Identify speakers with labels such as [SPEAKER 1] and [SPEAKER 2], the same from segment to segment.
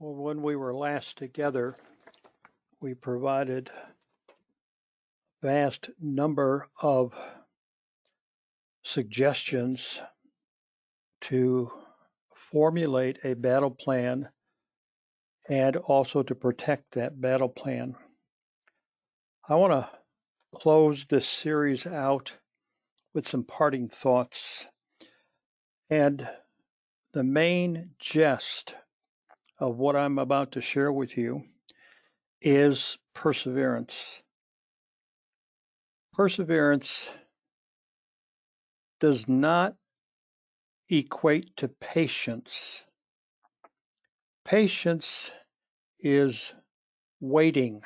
[SPEAKER 1] Well, when we were last together, we provided a vast number of suggestions to formulate a battle plan and also to protect that battle plan. I want to close this series out with some parting thoughts. And the main gist of what I'm about to share with you is perseverance. Perseverance does not equate to patience. Patience is waiting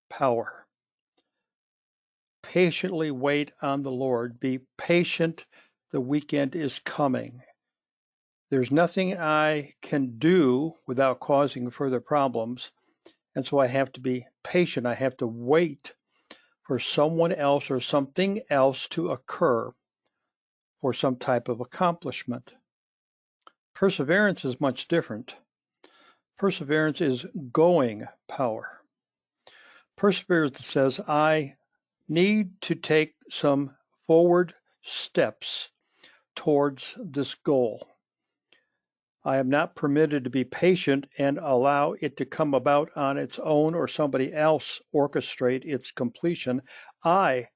[SPEAKER 1] power. Patiently wait on the Lord. Be patient. The weekend is coming. There's nothing I can do without causing further problems. And so I have to be patient. I have to wait for someone else or something else to occur for some type of accomplishment. Perseverance is much different. Perseverance is going power. Perseverance says, I need to take some forward steps towards this goal. I am not permitted to be patient and allow it to come about on its own or somebody else orchestrate its completion. I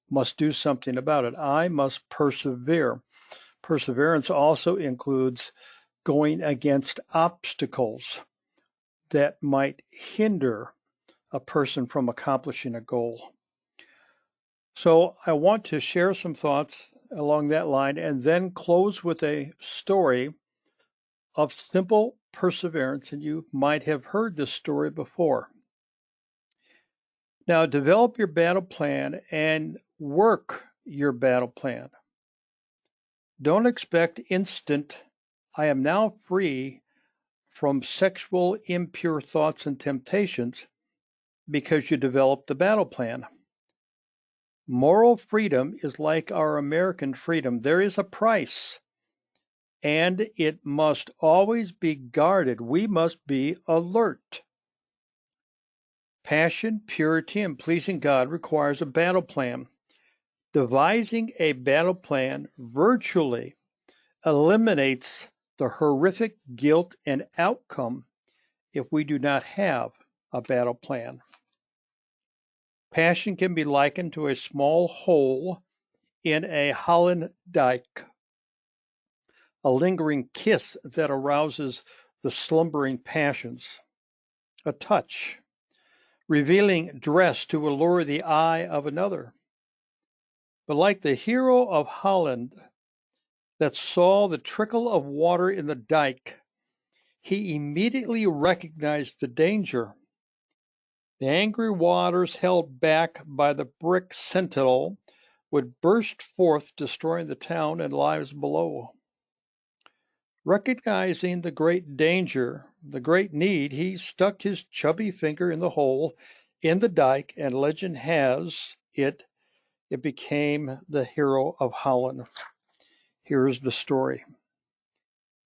[SPEAKER 1] must do something about it. I must persevere. Perseverance also includes going against obstacles that might hinder a person from accomplishing a goal. So I want to share some thoughts along that line and then close with a story of simple perseverance. And you might have heard this story before. Now, develop your battle plan and work your battle plan. Don't expect instant, I am now free from sexual impure thoughts and temptations because you developed the battle plan. Moral freedom is like our American freedom. There is a price, and it must always be guarded. We must be alert. Passion, purity, and pleasing God requires a battle plan. Devising a battle plan virtually eliminates the horrific guilt and outcome if we do not have a battle plan. Passion can be likened to a small hole in a Holland dike, a lingering kiss that arouses the slumbering passions, a touch, revealing dress to allure the eye of another. But like the hero of Holland that saw the trickle of water in the dike, he immediately recognized the danger. The angry waters, held back by the brick sentinel, would burst forth, destroying the town and lives below. Recognizing the great danger, the great need, he stuck his chubby finger in the hole in the dike, and legend has it became the Hero of Holland. Here's the story.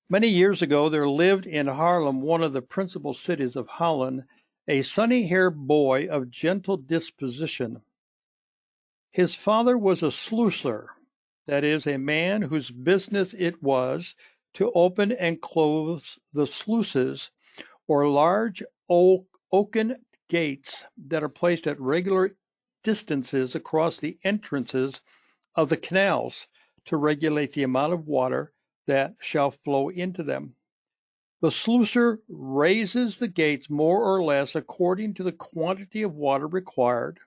[SPEAKER 1] Many years ago, there lived in Haarlem, one of the principal cities of Holland, a sunny-haired boy of gentle disposition. His father was a sluicer, that is, a man whose business it was to open and close the sluices, or large oaken gates that are placed at regular distances across the entrances of the canals to regulate the amount of water that shall flow into them. The sluicer raises the gates more or less according to the quantity of water required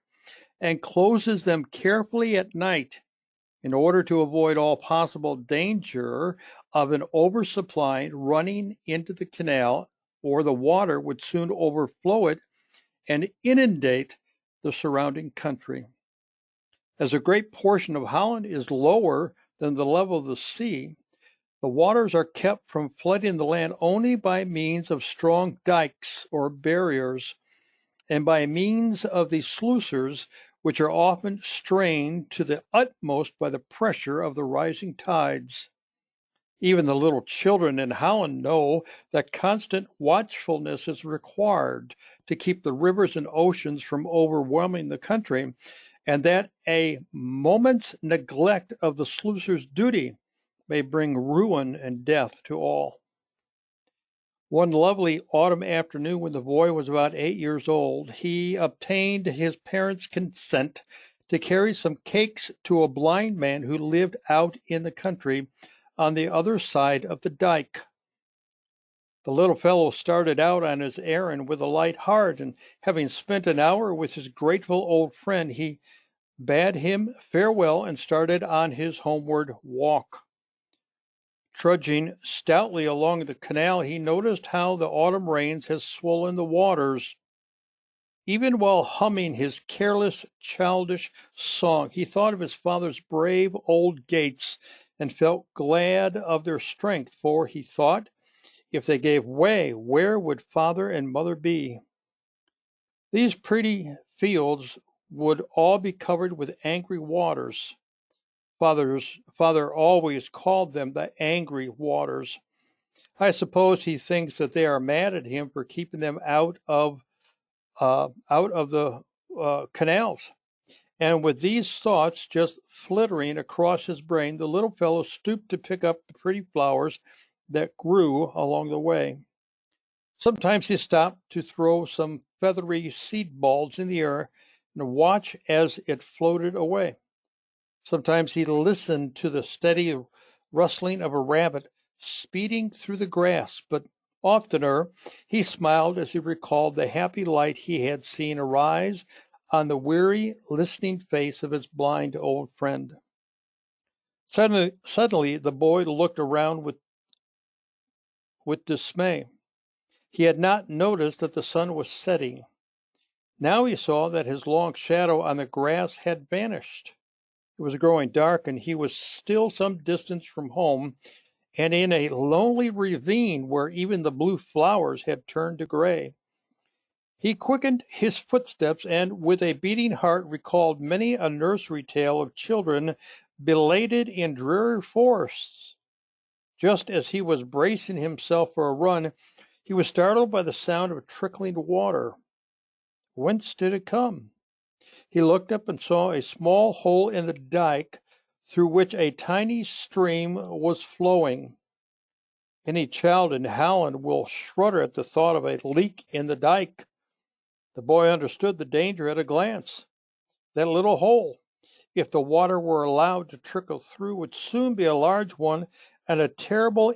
[SPEAKER 1] and closes them carefully at night in order to avoid all possible danger of an oversupply running into the canal, or the water would soon overflow it and inundate the surrounding country. As a great portion of Holland is lower than the level of the sea, the waters are kept from flooding the land only by means of strong dikes or barriers, and by means of the sluicers, which are often strained to the utmost by the pressure of the rising tides. Even the little children in Holland know that constant watchfulness is required to keep the rivers and oceans from overwhelming the country, and that a moment's neglect of the sluicer's duty may bring ruin and death to all. One lovely autumn afternoon, when the boy was about 8 years old, he obtained his parents' consent to carry some cakes to a blind man who lived out in the country on the other side of the dike. The little fellow started out on his errand with a light heart, and having spent an hour with his grateful old friend, he bade him farewell and started on his homeward walk. Trudging stoutly along the canal, he noticed how the autumn rains had swollen the waters. Even while humming his careless, childish song, he thought of his father's brave old gates and felt glad of their strength, for he thought, if they gave way, where would father and mother be? These pretty fields would all be covered with angry waters. Father always called them the angry waters. I suppose he thinks that they are mad at him for keeping them out of the canals. And with these thoughts just flittering across his brain, the little fellow stooped to pick up the pretty flowers that grew along the way. Sometimes he stopped to throw some feathery seed balls in the air and watch as it floated away. Sometimes he listened to the steady rustling of a rabbit speeding through the grass, but oftener he smiled as he recalled the happy light he had seen arise on the weary, listening face of his blind old friend. Suddenly the boy looked around with dismay. He had not noticed that the sun was setting. Now he saw that his long shadow on the grass had vanished. It was growing dark, and he was still some distance from home, and in a lonely ravine where even the blue flowers had turned to gray. He quickened his footsteps, and with a beating heart recalled many a nursery tale of children belated in dreary forests. Just as he was bracing himself for a run, he was startled by the sound of trickling water. Whence did it come? He looked up and saw a small hole in the dike through which a tiny stream was flowing. Any child in Holland will shudder at the thought of a leak in the dike. The boy understood the danger at a glance. That little hole, if the water were allowed to trickle through, would soon be a large one, and a terrible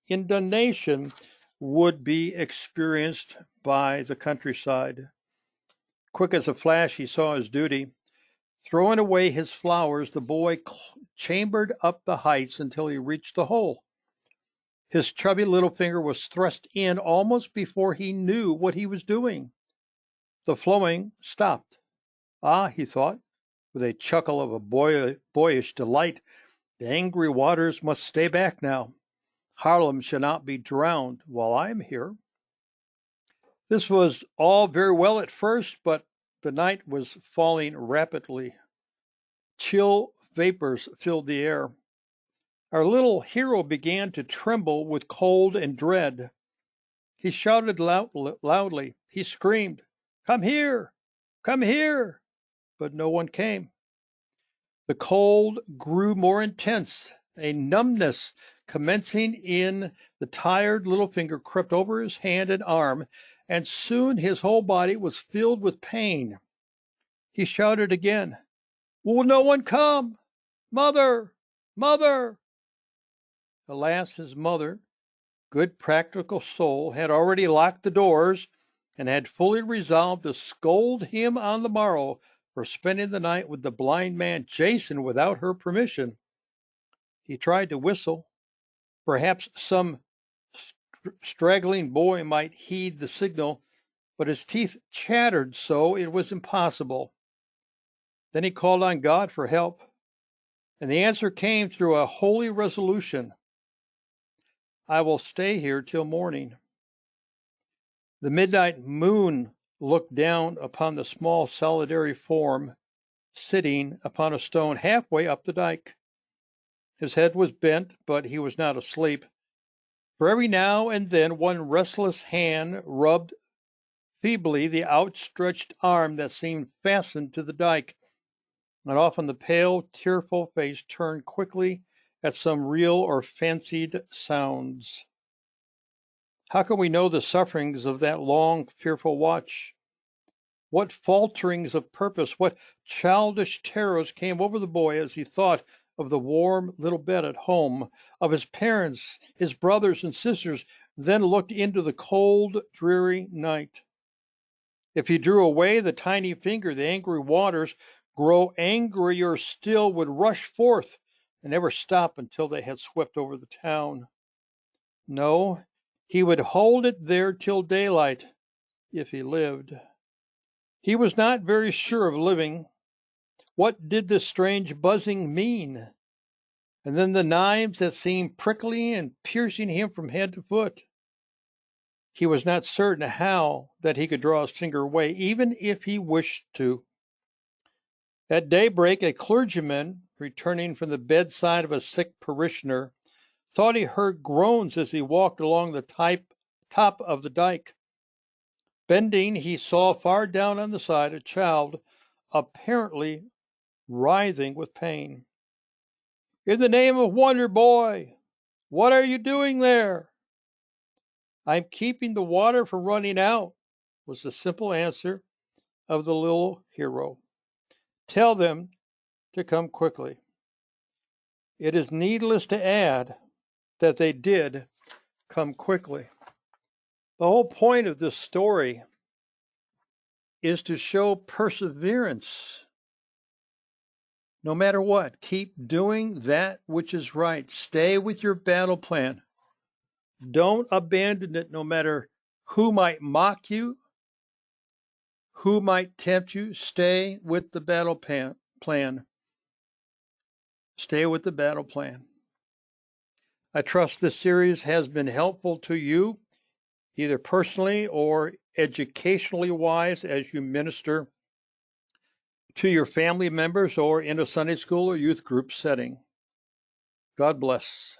[SPEAKER 1] inundation would be experienced by the countryside. Quick as a flash, he saw his duty. Throwing away his flowers, the boy chambered up the heights until he reached the hole. His chubby little finger was thrust in almost before he knew what he was doing. The flowing stopped. Ah, he thought, with a chuckle of a boyish delight, the angry waters must stay back now. Haarlem shall not be drowned while I am here. This was all very well at first, but the night was falling rapidly. Chill vapors filled the air. Our little hero began to tremble with cold and dread. He shouted loudly. He screamed, "Come here! Come here!" But no one came. The cold grew more intense. A numbness commencing in the tired little finger crept over his hand and arm, and soon his whole body was filled with pain. He shouted again, "Will no one come? Mother! Mother!" Alas, his mother, good practical soul, had already locked the doors, and had fully resolved to scold him on the morrow for spending the night with the blind man Jason without her permission. He tried to whistle. Perhaps some straggling boy might heed the signal, but his teeth chattered so it was impossible. Then he called on God for help, and the answer came through a holy resolution: "I will stay here till morning." The midnight moon looked down upon the small solitary form sitting upon a stone halfway up the dike. His head was bent, but he was not asleep, for every now and then one restless hand rubbed feebly the outstretched arm that seemed fastened to the dike, and often the pale, tearful face turned quickly at some real or fancied sounds. How can we know the sufferings of that long, fearful watch? What falterings of purpose, what childish terrors came over the boy as he thought of the warm little bed at home, of his parents, his brothers and sisters, then looked into the cold, dreary night. If he drew away the tiny finger, the angry waters, grow angrier still, would rush forth and never stop until they had swept over the town. No, he would hold it there till daylight, if he lived. He was not very sure of living. What did this strange buzzing mean? And then the knives that seemed prickling and piercing him from head to foot. He was not certain how that he could draw his finger away, even if he wished to. At daybreak, a clergyman, returning from the bedside of a sick parishioner, thought he heard groans as he walked along the top of the dike. Bending, he saw far down on the side a child, apparently writhing with pain. "In the name of wonder, boy, what are you doing there?" "I'm keeping the water from running out," was the simple answer of the little hero. "Tell them to come quickly." It is needless to add that they did come quickly. The whole point of this story is to show perseverance. No matter what, keep doing that which is right. Stay with your battle plan. Don't abandon it no matter who might mock you, who might tempt you. Stay with the battle plan. Stay with the battle plan. I trust this series has been helpful to you, either personally or educationally wise, as you minister to your family members or in a Sunday school or youth group setting. God bless.